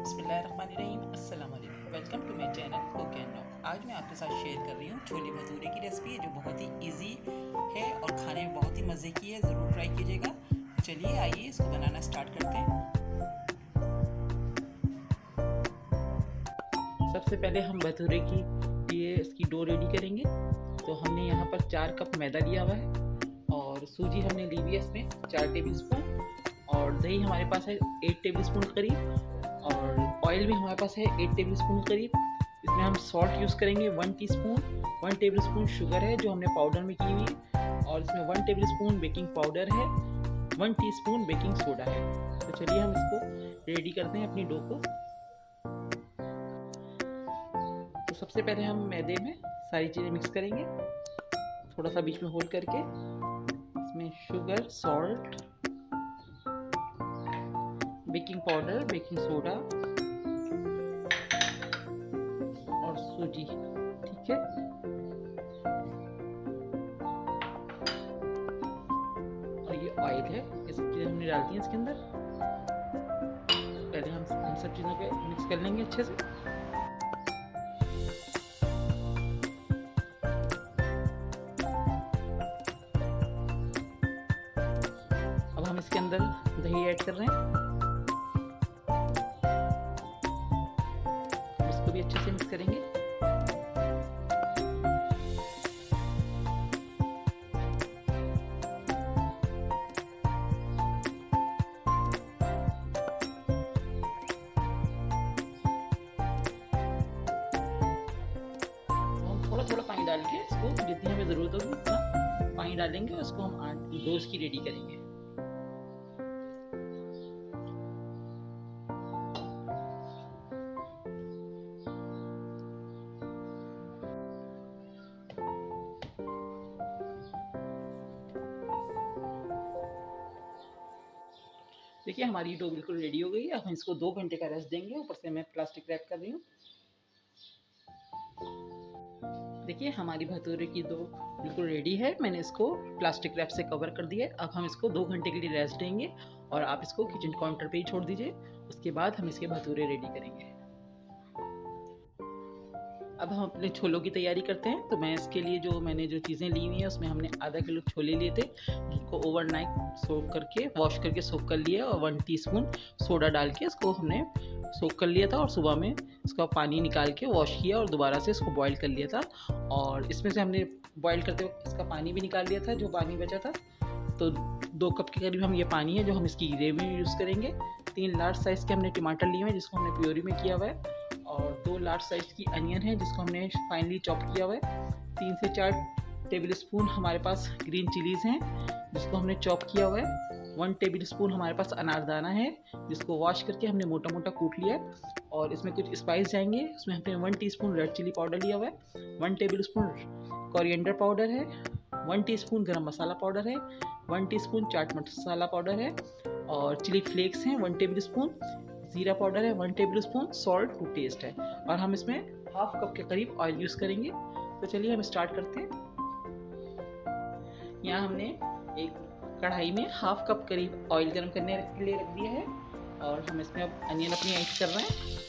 बिस्मिल्लाहिर्रहमानिर्रहीम। अस्सलाम वालेकुम। Welcome to my channel cook and knock. आज मैं आपके साथ शेयर कर रही हूँ छोले भटूरे की रेसिपी जो बहुत ही इजी है और खाने में बहुत ही मज़े की है। ज़रूर ट्राई कीजिएगा। चलिए आइए इसको बनाना स्टार्ट करते हैं। सबसे पहले हम भटूरे की लिए इसकी डो रेडी करेंगे। तो हमने यहाँ पर 4 कप मैदा लिया हुआ है और सूजी हमने ली हुई है इसमें 4 टेबल स्पून, और दही हमारे पास है 8 टेबल स्पून करीब, और ऑयल भी हमारे पास है 8 टेबल स्पून करीब। इसमें हम सॉल्ट यूज़ करेंगे 1 टीस्पून। 1 टेबल स्पून शुगर है जो हमने पाउडर में की हुई है, और इसमें 1 टेबल स्पून बेकिंग पाउडर है, 1 टीस्पून बेकिंग सोडा है। तो चलिए हम इसको रेडी करते हैं अपनी डो को। तो सबसे पहले हम मैदे में सारी चीज़ें मिक्स करेंगे, थोड़ा सा बीच में होल्ड करके। इसमें sugar, salt, baking powder, baking soda और सूजी, ठीक है। और ये ऑयल है, ये सब चीज़ें हमने डाल दी हैं इसके अंदर। पहले हम इन सब चीज़ों को मिक्स कर लेंगे अच्छे से। अब हम इसके अंदर दही ऐड कर रहे हैं, इसको भी अच्छे से मिक्स करेंगे। थोड़ा थोड़ा पानी डाल के इसको जितनी हमें ज़रूरत होगी उतना पानी डालेंगे और इसको हम डो की रेडी करेंगे। देखिए हमारी डो बिल्कुल रेडी हो गई है। अब हम इसको 2 घंटे का रेस्ट देंगे। ऊपर से मैं प्लास्टिक रैप कर रही हूँ। देखिए हमारी भटूरे की डो बिल्कुल रेडी है। मैंने इसको प्लास्टिक रैप से कवर कर दिया है। अब हम इसको 2 घंटे के लिए रेस्ट देंगे और आप इसको किचन काउंटर पे ही छोड़ दीजिए। उसके बाद हम इसके भटूरे रेडी करेंगे। अब हम अपने छोलों की तैयारी करते हैं। तो मैं इसके लिए मैंने जो चीज़ें ली हुई हैं उसमें हमने आधा किलो छोले लिए थे, जिनको ओवरनाइट सोक करके वॉश करके सोक कर लिया, और 1 टीस्पून सोडा डाल के इसको हमने सोक कर लिया था, और सुबह में इसका पानी निकाल के वॉश किया और दोबारा से इसको बॉईल कर लिया था। और इसमें से हमने बॉईल करते वक्त इसका पानी भी निकाल लिया था, जो पानी बचा था। तो 2 कप के करीब हम ये पानी है जो हम इसकी ग्रेवी में यूज़ करेंगे। 3 लार्ज साइज़ के हमने टमाटर लिए हुए हैं जिसको हमने प्योरी में किया हुआ है, और 2 लार्ज साइज़ की अनियन है जिसको हमने फाइनली चॉप किया हुआ है। 3 से 4 टेबल स्पून हमारे पास ग्रीन चिलीज़ हैं जिसको हमने चॉप किया हुआ है। 1 टेबल स्पून हमारे पास अनारदाना है जिसको वॉश करके हमने मोटा मोटा कूट लिया है। और इसमें कुछ स्पाइस जाएंगे। इसमें हमने 1 टीस्पून रेड चिली पाउडर लिया हुआ है, 1 टेबल स्पून कोरिएंडर पाउडर है, 1 टीस्पून गरम मसाला पाउडर है, 1 टीस्पून चाट मसाला पाउडर है, और चिली फ्लेक्स हैं 1 टेबल स्पून, जीरा पाउडर है 1 tablespoon, salt to taste है, और हम इसमें हाफ कप के करीब ऑयल यूज़ करेंगे। तो चलिए हम स्टार्ट करते हैं। यहाँ हमने एक कढ़ाई में हाफ कप करीब ऑयल गर्म करने के लिए रख दिया है, और हम इसमें अब अनियन अपनी ऐड कर रहे हैं।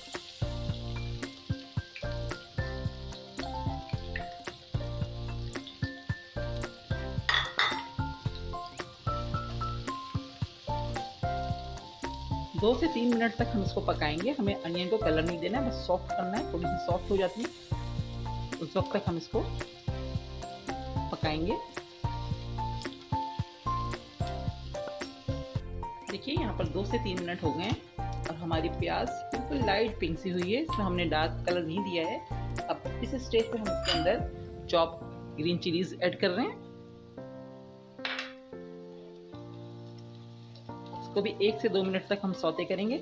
2 से 3 मिनट तक हम इसको पकाएंगे। हमें अनियन को कलर नहीं देना है, बस सॉफ्ट करना है। थोड़ी सी सॉफ्ट हो जाती है उस वक्त तक हम इसको पकाएंगे। देखिए यहाँ पर 2 से 3 मिनट हो गए हैं और हमारी प्याज बिल्कुल लाइट पिंक सी हुई है। इसमें हमने डार्क कलर नहीं दिया है। अब इस स्टेज पे हम इसके अंदर चॉप ग्रीन चिलीज ऐड कर रहे हैं। इसको भी 1 से 2 मिनट तक हम सौते करेंगे।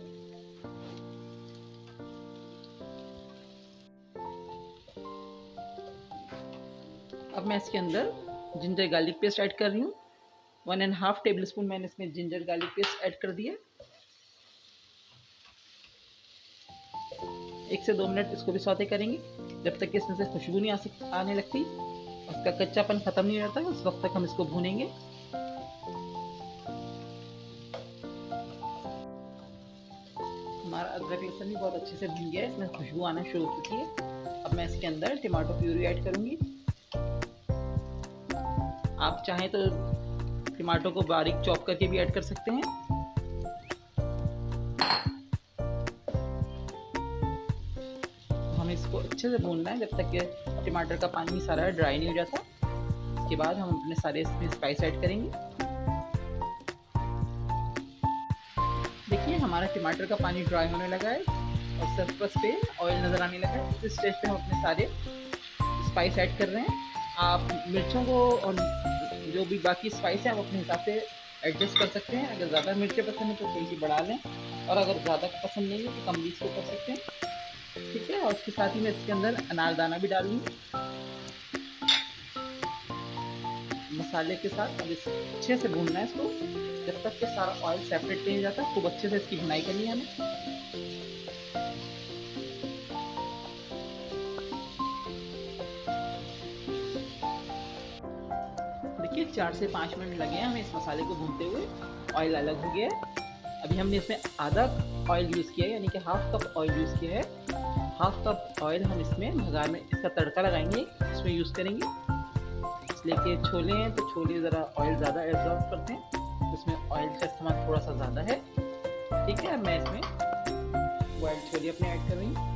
अब मैं इसके अंदर जिंजर गार्लिक पेस्ट ऐड कर रही हूँ। 1.5 टेबल स्पून मैंने इसमें जिंजर गार्लिक पेस्ट ऐड कर दिया। 1 से 2 मिनट इसको भी सौते करेंगे जब तक कि इसमें से खुशबू नहीं आने लगती, उसका कच्चापन खत्म नहीं रहता। उस वक्त तक हम इसको भूनेंगे। हमारा अदरक लहसुन भी बहुत अच्छे से भुन गया है, इसमें खुशबू आना शुरू हो चुकी है। अब मैं इसके अंदर टमाटो प्यूरी ऐड करूँगी। आप चाहें तो टमाटो को बारीक चॉप करके भी ऐड कर सकते हैं। हमें इसको अच्छे से भूनना है जब तक कि टमाटर का पानी सारा ड्राई नहीं हो जाता। इसके बाद हम अपने सारे इसमें स्पाइस ऐड करेंगे। देखिए हमारा टमाटर का पानी ड्राई होने लगा है और सरफेस पे ऑयल नज़र आने लगा है। इस स्टेज पे हम अपने सारे स्पाइस ऐड कर रहे हैं। आप मिर्चों को और जो भी बाकी स्पाइस है आप अपने हिसाब से एडजस्ट कर सकते हैं। अगर ज़्यादा मिर्चें पसंद है तो थोड़ी सी बढ़ा लें, और अगर ज़्यादा पसंद नहीं है तो कम भी इसको कर सकते हैं। ठीक है, और उसके साथ ही मैं इसके अंदर अनारदाना भी डाल लूँगी मसाले के साथ। अब इस अच्छे से भूनना है इसको जब तक कि सारा ऑयल सेपरेट नहीं हो जाता। खूब अच्छे से इसकी भुनाई करनी है हमें। देखिए 4 से 5 मिनट लगे हैं हमें इस मसाले को भूनते हुए। ऑयल अलग हो गया है। अभी हमने इसमें आधा ऑयल यूज़ किया है, यानी कि हाफ कप ऑयल यूज़ किया है। हाफ कप ऑयल हम इसमें भगार में इसका तड़का लगाएंगे, इसमें यूज़ करेंगे। इसलिए कि छोले हैं तो छोले ज़रा ऑयल ज़्यादा एब्जॉर्ब करते हैं, तो इसमें ऑयल का इस्तेमाल थोड़ा सा ज़्यादा है। ठीक है, मैं इसमें बॉइल्ड छोले अपने ऐड कर रही हूँ।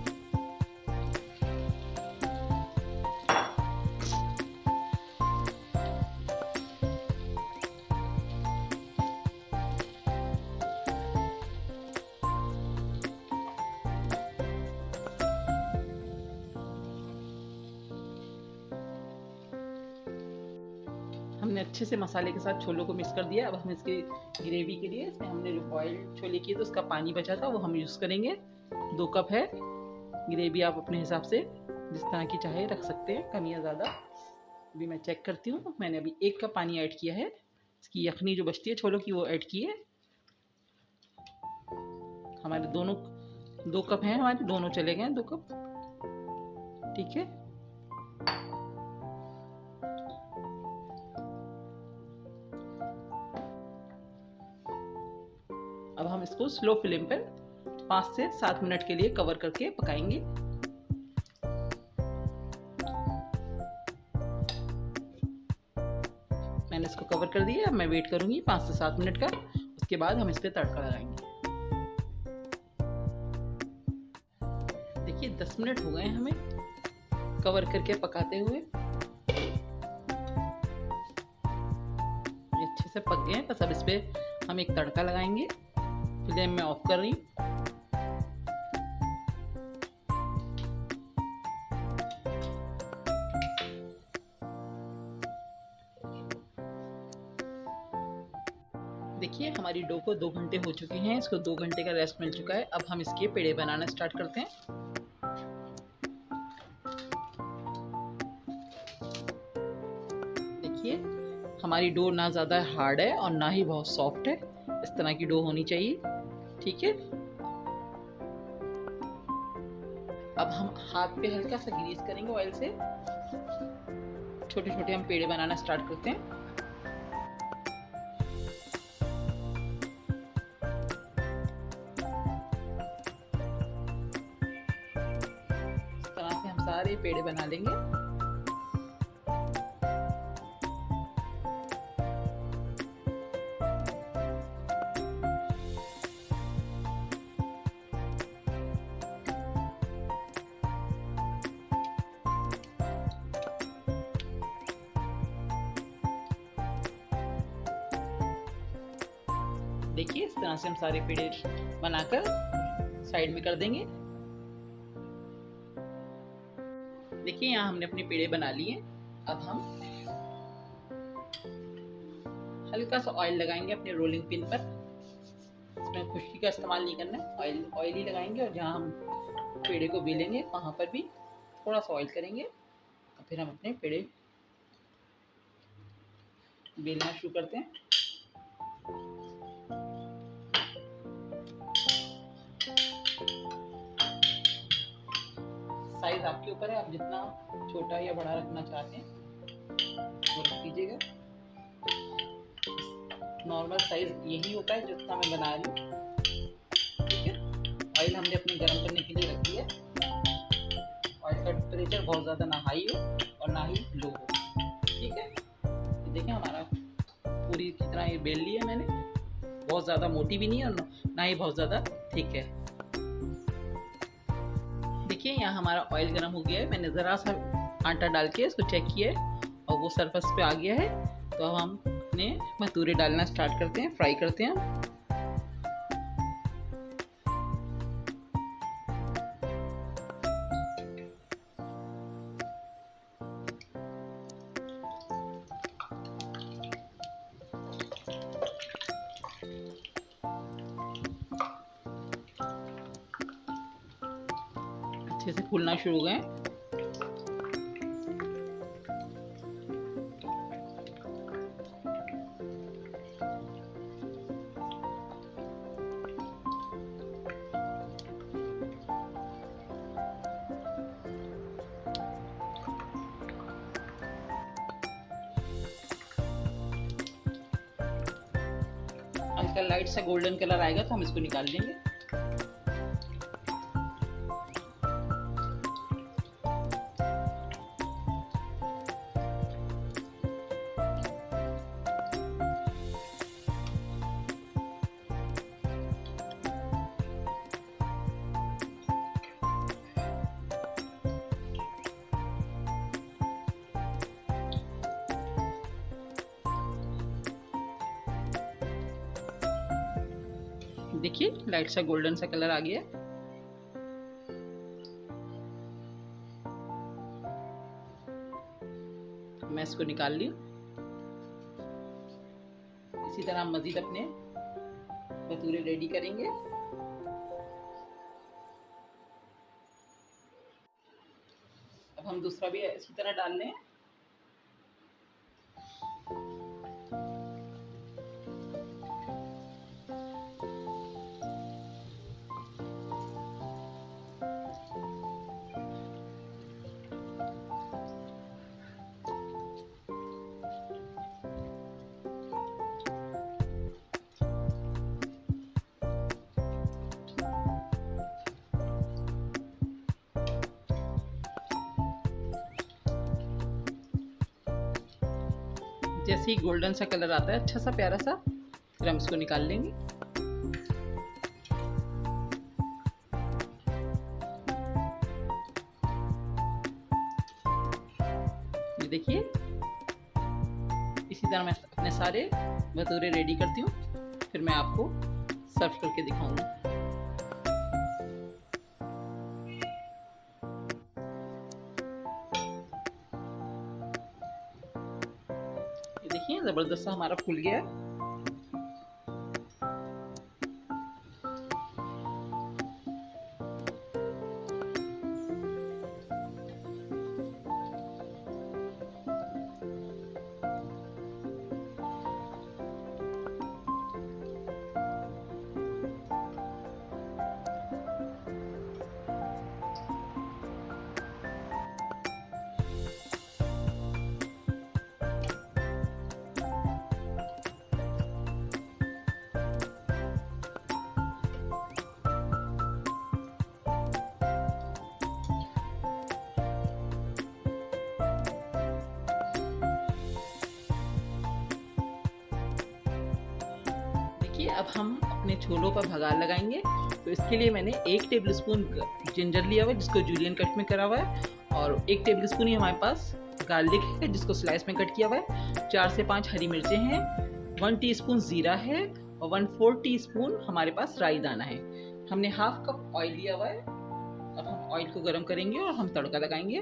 हमने अच्छे से मसाले के साथ छोलों को मिक्स कर दिया। अब हम इसके ग्रेवी के लिए इसमें हमने जो बॉइल्ड छोले किए तो उसका पानी बचा था वो हम यूज़ करेंगे। 2 कप है। ग्रेवी आप अपने हिसाब से जिस तरह की चाहे रख सकते हैं, कम या ज़्यादा। अभी मैं चेक करती हूँ। मैंने अभी 1 कप पानी ऐड किया है। इसकी यखनी जो बचती है छोलों की वो ऐड की है। हमारे दोनों 2 कप हैं, हमारे दोनों चले गए 2 कप। ठीक है, अब हम इसको स्लो फ्लेम पर 5 से 7 मिनट के लिए कवर करके पकाएंगे। मैंने इसको कवर कर दिया। अब मैं वेट करूंगी 5 से 7 मिनट का। उसके बाद हम इस पर तड़का लगाएंगे। देखिए 10 मिनट हो गए हमें कवर करके पकाते हुए। ये अच्छे से पक गए हैं। बस अब इस पर हम एक तड़का लगाएंगे। फ्लेम में ऑफ कर रही हूँ। देखिए हमारी डो को 2 घंटे हो चुके हैं। इसको 2 घंटे का रेस्ट मिल चुका है। अब हम इसके पेड़े बनाना स्टार्ट करते हैं। देखिए हमारी डो ना ज़्यादा हार्ड है और ना ही बहुत सॉफ्ट है। इस तरह की डो होनी चाहिए। ठीक है, अब हम हाथ पे हल्का सा ग्रीस करेंगे ऑयल से। छोटे छोटे हम पेड़े बनाना स्टार्ट करते हैं। इस तरह से हम सारे पेड़े बना लेंगे। देखिए इस तरह से हम सारे पेड़े बनाकर साइड में कर देंगे। देखिए यहाँ हमने अपने पेड़े बना लिए। अब हम हल्का सा ऑयल लगाएंगे अपने रोलिंग पिन पर। इसमें खुश्की का इस्तेमाल नहीं करना है, ऑयल ही लगाएंगे। और जहाँ हम पेड़े को बेलेंगे वहाँ पर भी थोड़ा सा ऑयल करेंगे। और फिर हम अपने पेड़े बेलना शुरू करते हैं। साइज आपके ऊपर है, आप जितना छोटा या बड़ा रखना चाहते हैं वो रख दीजिएगा। नॉर्मल साइज यही होता है जितना मैं बना रही हूँ। ठीक है, ऑयल हमने अपने गर्म करने के लिए रख दिया। ऑयल का टेम्परेचर बहुत ज़्यादा ना हाई हो और ना ही लो हो, ठीक है। ये देखिए हमारा पूरी की तरह ये बेल लिया मैंने, बहुत ज़्यादा मोटी भी नहीं है और ना ही बहुत ज़्यादा थिक है। देखिए यहाँ हमारा ऑयल गर्म हो गया है, मैंने ज़रा सा आटा डाल के इसको चेक किया है और वो सरफेस पे आ गया है। तो अब हम अपने भटूरे डालना स्टार्ट करते हैं, फ्राई करते हैं। अच्छे से फूलना शुरू हो गए। हल्का लाइट सा गोल्डन कलर आएगा तो हम इसको निकाल देंगे। देखिए लाइट सा गोल्डन सा कलर आ गया। मैं इसको निकाल ली। इसी तरह हम मजीद अपने भटूरे रेडी करेंगे। अब हम दूसरा भी इसी तरह डाल लें। जैसे ही गोल्डन सा कलर आता है अच्छा सा प्यारा सा, फिर हम इसको निकाल लेंगे। ये देखिए इसी तरह मैं अपने सारे भटूरे रेडी करती हूँ, फिर मैं आपको सर्व करके दिखाऊंगी। ये देखिए जबरदस्त सा हमारा फूल गया है। अब हम अपने छोलों पर भगार लगाएंगे। तो इसके लिए मैंने 1 टेबलस्पून जिंजर लिया हुआ है जिसको जूलियन कट में करा हुआ है, और 1 टेबलस्पून ही हमारे पास गार्लिक है जिसको स्लाइस में कट किया हुआ है। 4 से 5 हरी मिर्चें हैं, 1 टीस्पून ज़ीरा है और 1/4 टीस्पून हमारे पास राई दाना है। हमने हाफ कप ऑयल लिया हुआ है। अब हम ऑयल को गर्म करेंगे और हम तड़का लगाएंगे।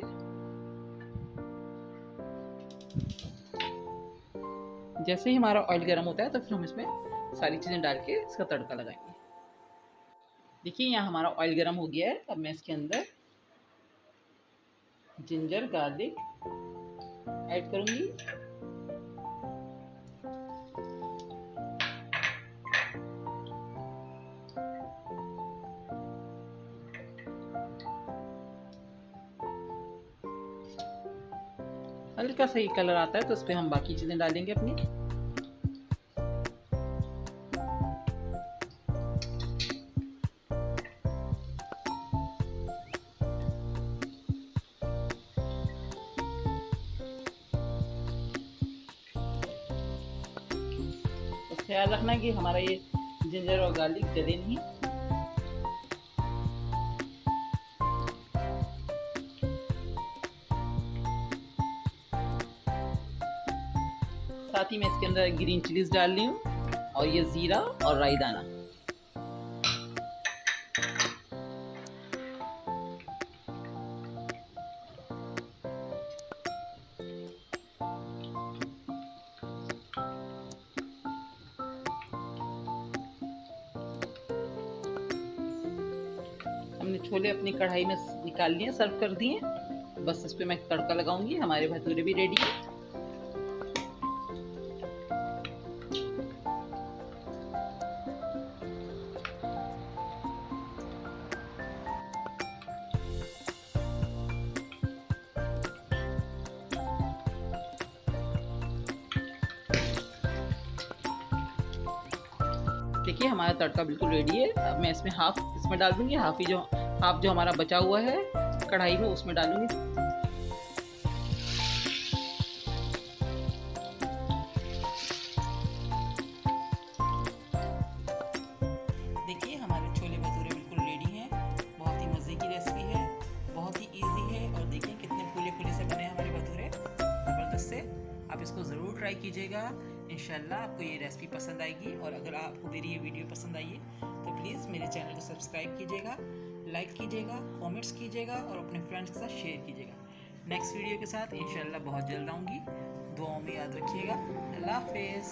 जैसे ही हमारा ऑयल गर्म होता है तो फिर हम इसमें सारी चीज़ें डाल के इसका तड़का लगाएंगे। देखिए यहाँ हमारा ऑयल गर्म हो गया है। अब मैं इसके अंदर जिंजर गार्लिक ऐड करूँगी। हल्का सा ये कलर आता है तो इस पर हम बाकी चीज़ें डालेंगे अपनी। ख्याल रखना कि हमारा ये जिंजर और गार्लिक जले नहीं। साथ ही मैं इसके अंदर ग्रीन चिलीज डाल रही हूँ और ये जीरा और राई दाना। हमने छोले अपनी कढ़ाई में निकाल लिए, सर्व कर दिए। बस इस पे मैं तड़का लगाऊंगी। हमारे भटूरे भी रेडी है। देखिए हमारा तड़का बिल्कुल रेडी है। अब मैं इसमें हाफ इसमें डाल दूंगी, हाफ जो हमारा बचा हुआ है कढ़ाई में उसमें डालूंगी। देखिए हमारे छोले भटूरे बिल्कुल रेडी हैं। बहुत ही मज़े की रेसिपी है, बहुत ही इजी है और देखिए कितने फूले फूले से बने हमारे भटूरे, ज़बरदस्त से। आप इसको ज़रूर ट्राई कीजिएगा, इंशाल्लाह आपको ये रेसिपी पसंद आएगी। और अगर आपको मेरी ये वीडियो पसंद आई है तो प्लीज़ मेरे चैनल को सब्सक्राइब कीजिएगा, लाइक कीजिएगा, कमेंट्स कीजिएगा और अपने फ्रेंड्स के साथ शेयर कीजिएगा। नेक्स्ट वीडियो के साथ इंशाल्लाह बहुत जल्द आऊँगी। दुआओं में याद रखिएगा। अल्लाह हाफिज़।